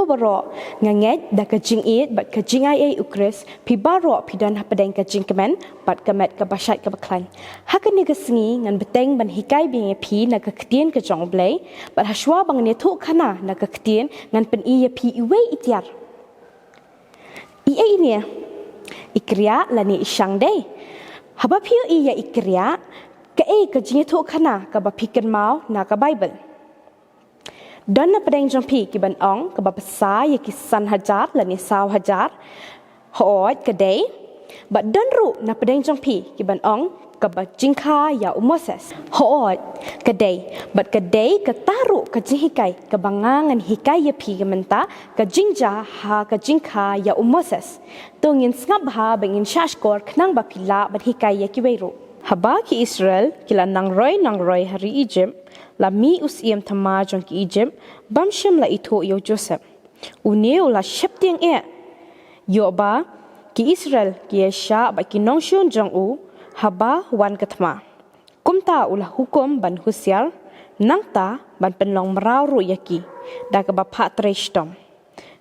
kendo baro nganget da kajing it bat kajing ai ukris pi baro pi dan padeng kajing kemen bat kemet ke basyat ke baklan hakani kesengi ngan beteng ban hikai bing pi na ketien ke jong blai bat haswa bang ne thu khana na ketien ngan pen i pi iwe itiar i ini ikria lani isyang dei haba piu i ya ikria ke kajing thu khana ka ba piken mau na ka bible dan na padang jompi ki ban ong ka ba pasa ye ki san hajar la ni saw hajar hoot ka dei ba dan ru na padang jompi ki ban ong ka ba jingkha ya umoses hoot ka dei bat ka dei ka taru ka jihikai ka bangangan hikai ye pi ka menta ka jingja ha ka jingkha ya umoses tongin ngab ha bangin shashkor knang ba pila bat hikai ye ki weiru haba ki Israel kila nangroi hari Egypt la mi usiem thama jong ki Egypt bamshem la itho yo Joseph uneu la sheptiang yo ba ki Israel ki Esha ba ki nongshun jong u haba wan kathma kumta ula hukum ban husial nangta ban penlong mrau ru yaki da ka ba pha treshtom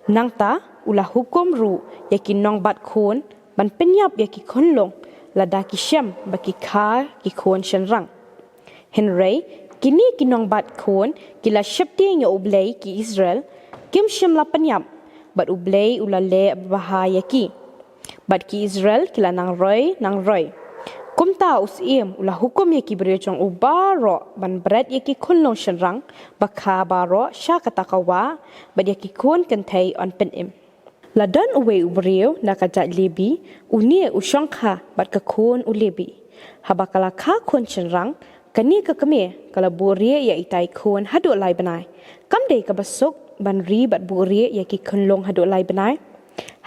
nangta ula hukum ru yaki nong bat khon ban penyap yaki khonlong lada ki shem baki kha ki khon shen rang henry kini kinong bat khon kila shepti nya ublei ki Israel kim shem la panyap bat ublei ulale bahaya ki bat ki Israel kila nang roi kumta usiem ula hukum ye ki brejong ubaro ban bread ye ki khonlong shen rang bakha baro sha kata kawa bat ye ki khon kan thai on pen im ladan uwe ubriu nakajat lebi unie ushangkha bat ka khon ulebi habakala kha khon chenrang kani ka kame kala borie ya itai khon hadu lai banai kamde ka basuk ban ri bat borie ya ki khonlong hadu lai banai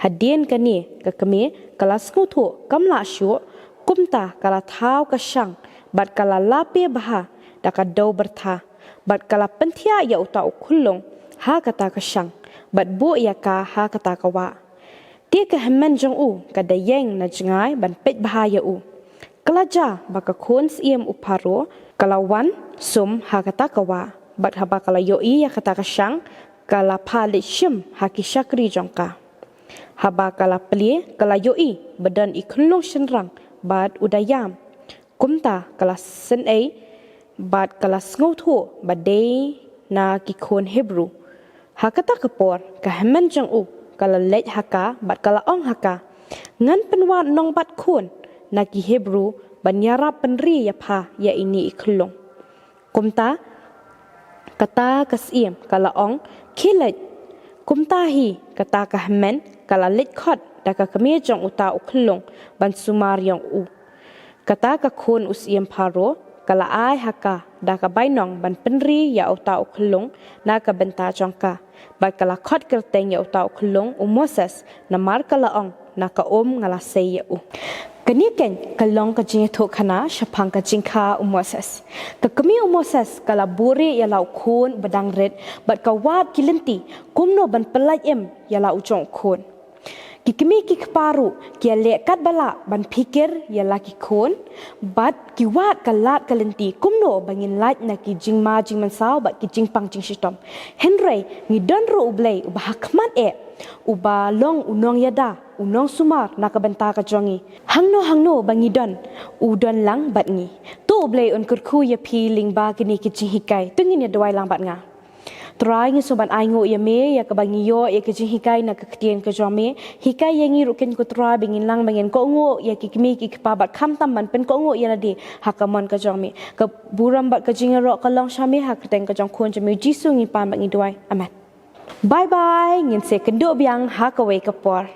hadien kani ka kame kala skutho kamla shu kumta kala thau ka shang bat kala lape baha daka dau bertha bat kala penthia ya uta khulong ha kata ka shang bat bu ya ka ha kata kawa ti ka hamman jong u ka da yeng na jingai ban pet bahaya u kalaja baka khon siem uparo kalawan sum ha kata kawa bat haba kala yo i ya kata ka shang kala phali shim ha ki shakri jongka haba kala pli kala yo i badan i khunlong shenrang bat udayam kumta kala sen ai bat kala sngoutho badei na ki khon hebrew hakata kapor ka haman jang u kala lej haka bat kala ong haka ngan penwat nong bat khun na ki hebrew banyara penri ya pha ya ini ikhlong kumta kata kasiem kala ong khilet kumta hi kata ka haman kala lej khot da ka kame jong uta ukhlong ban sumar yang u kata ka khun usiem pharo kala ai haka da ka bainong ban penri ya uta ukhlong na ka benta jongka ba kala khot kerteng ya uta ukhlong Moses na mar kala ong na ka ngala sei ya u kani ken kalong ka jing tho khana shapang ka jingkha Moses ka kami Moses kala buri ya lau khun badang red bat ka wat kilinti kumno ban pelaj ya lau jong khun kikimi ki kparu ki le kat bala ban pikir ya laki khon bat ki wat kalat kalenti kumno bangin laj na ki jingma jingman saw bat ki jingpang jing shitom henry ni don ro ublei uba hakman uba long unong yada unong sumar na ka benta ka jongi hangno bangi don udon lang bat ngi to ublei on kurkhu ya pi lingba kini ki jinghikai tungin ya dawai lang bat nga try ngi soban ai ngo ya me ya ka bangi yo ya ka jing hikai na ka ktien ka jome hikai yangi rukin ko try bingin lang bangin ko ngo ya ki kimi ki pa bat kham tam man pen ko ngo ya di hakamon ka jome ka buram bat ka jing ro ka long shame ha ka teng ka jong khon jome jisu ngi pa bangi duai amen bye bye ngin se kendo biang ha ka we ka por